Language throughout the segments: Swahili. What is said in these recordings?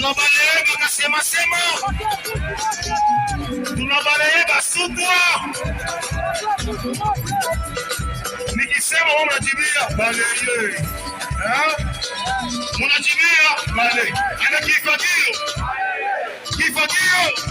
Tunabaleye bakasema sema. Tunabaleye basukwa. Nikisema wewe unajibia baleye. Unajibia baleye. Ana kifagio. Kifagio.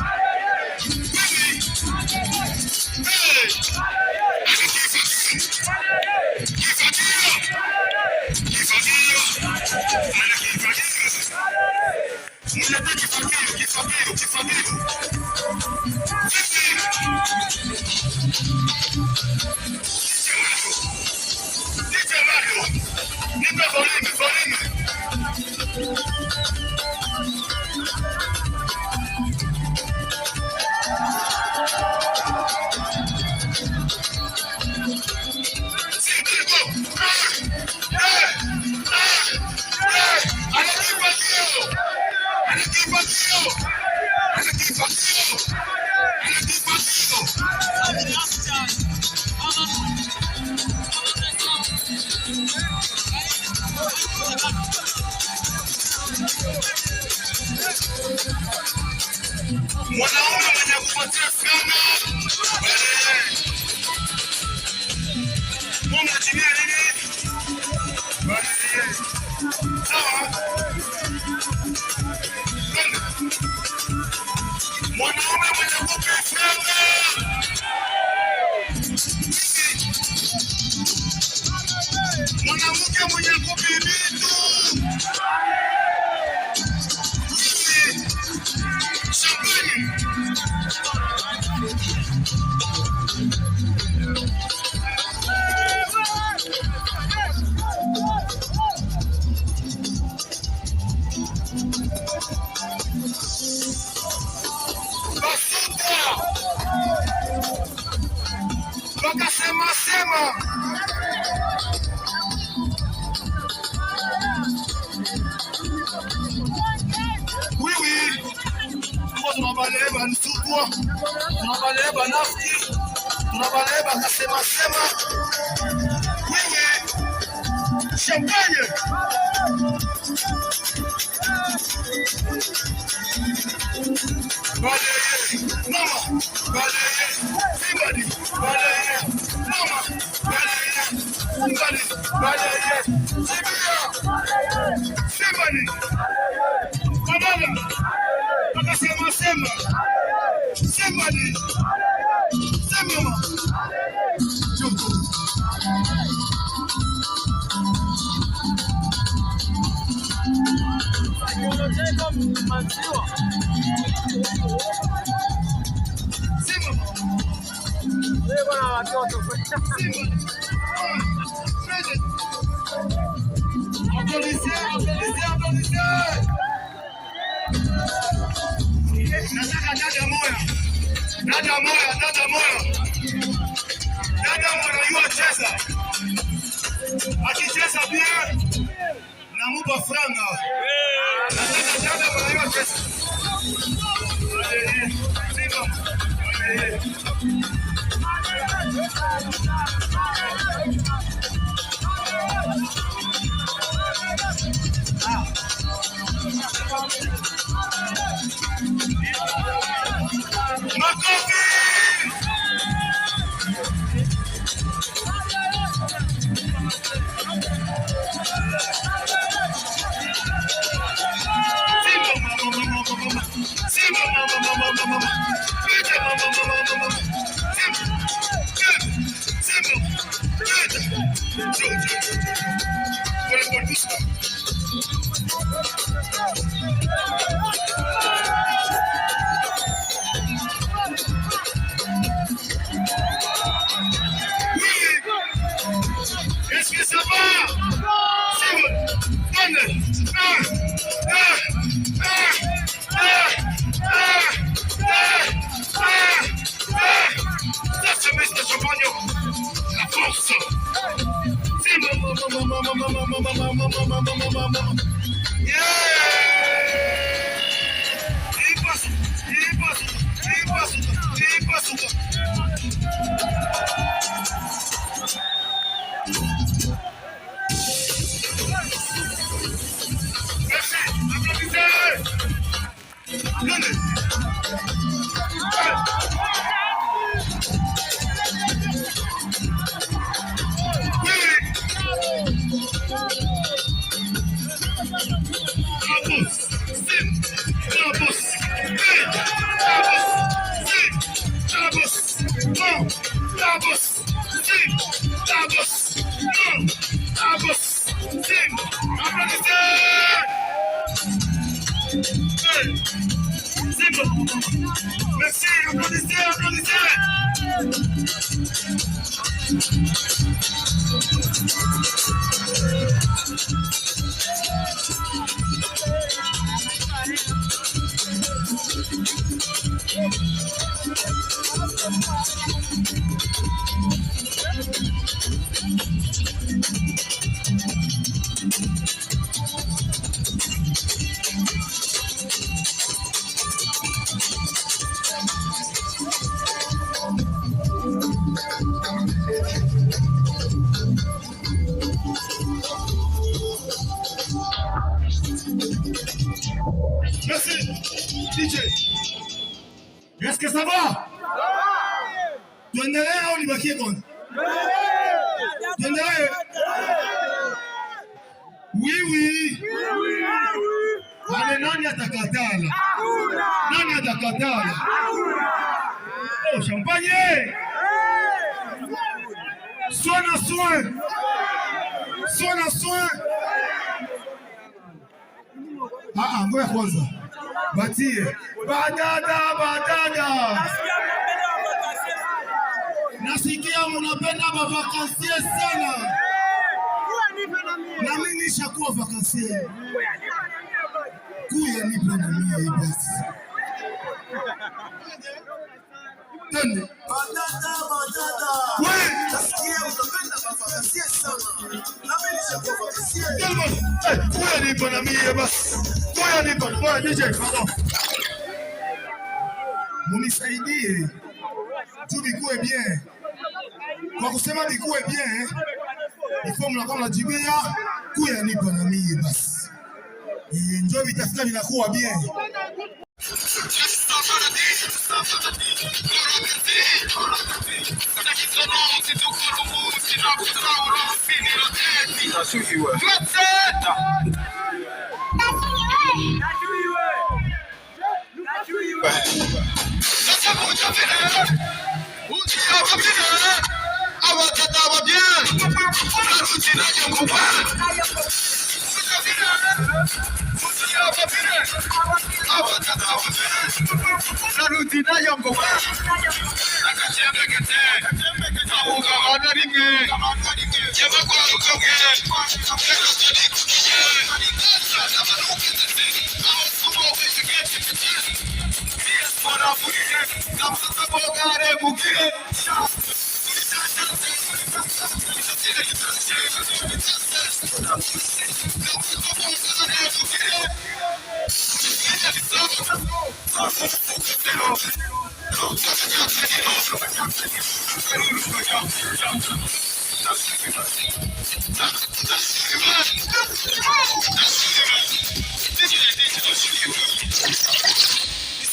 Mwanaume mwenye kupatia sana. Mungu atimie nini? Sawa. Mwanaume mwenye kupatia sana. Mwanamke mwenye kupatia vitu. Bakasema sema. Oui. Tunabaleye bansukwa. Tunabaleye banafiki. Tunabaleye bakasema sema. Oui. Champagne. Baleye. Mama. Baleye. Somebody. Baleye. Mama. Baleye. Somebody. Baleye. Somebody. Mama. Bakasema sema. Somebody. Sema. Joko. Nataka dada moya yua cheza. Akicheza pia namupa franga. Nataka dada moya yua cheza. Makofi! Est-ce que ça va? C'est bon. Merci, applaudissez, applaudissez. Merci, DJ. Est-ce que ça va? Tuendelee au libakie kwanza? Tuendelee? Oui. Wale nani atakatala? Nani atakatala? Oh, champagne! Soin. Ngoja kwanza. Batie. Badada. Nasikia mnapenda mavakansie sana. Na mimi nishakuwa vakansie. Kuya nipe na mimi basi. Tende. Badada. Wewe nasikia mnapenda mavakansie sana. Na mimi nishakuwa vakansie. Kuya nipe na mimi basi. Kuya nipe. Bwana DJ, pardon. Munisaidie. Tu bikuwe bien. Kwa kusema bikuwe bien, ifo mnakuwa mnajibia kuya nipo na mimi basi. Njoo vitafika vinakuwa bien.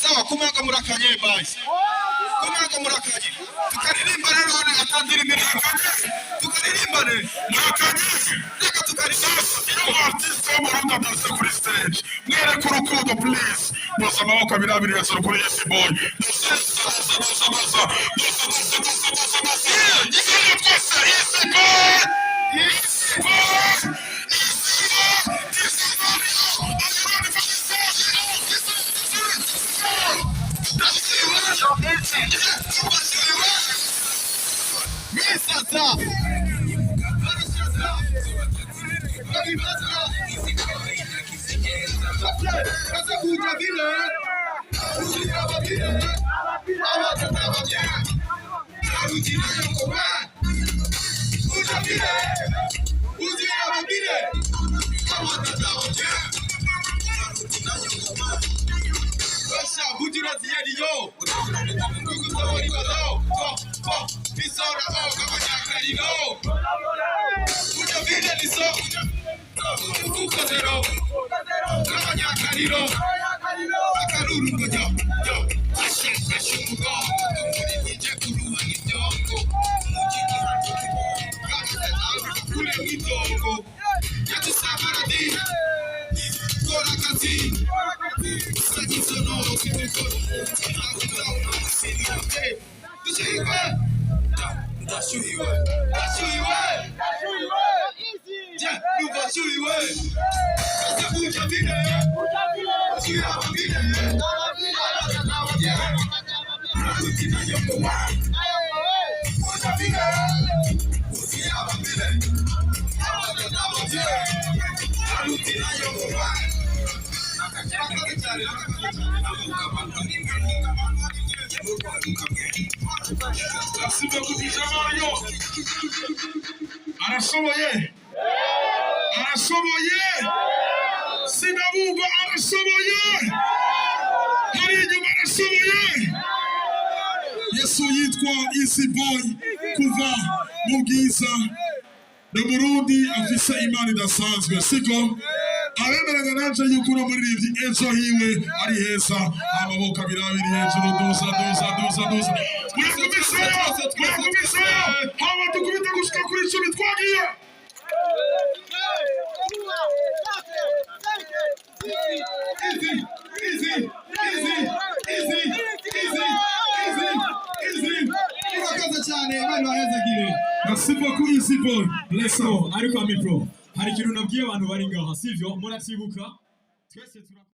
Sawa, kumaka murakanye basi. Kumaka murakanye. Tukaririmba rero atandira imbere. Tukaririmba murakanye. Reka tukaririmba. Artist Muruka dance kuri stage. Mwere ku rukundo please. Bose amaboko abiri yasoro kuri Yes Boy. Arashoboye, arashoboye, sinabumva arashoboye, hari inyuma arashoboye. Yesu yitwa Easy Boy kuva mu Bwiza no Burundi, afise imana idasanzwe, siko abemeranya nanje yuko uno muririmbyi ejo hiwe ari heza. Amaboko abiri abiri hejuru, duza murakumisayo hama dukubita gushika kuri 10 twagiye. Merci beaucoup Easy Boy. Let's go. Ariko Amipro, hari ikintu nabwiye abantu bari ngaha, sivyo? Muracyibuka? Twese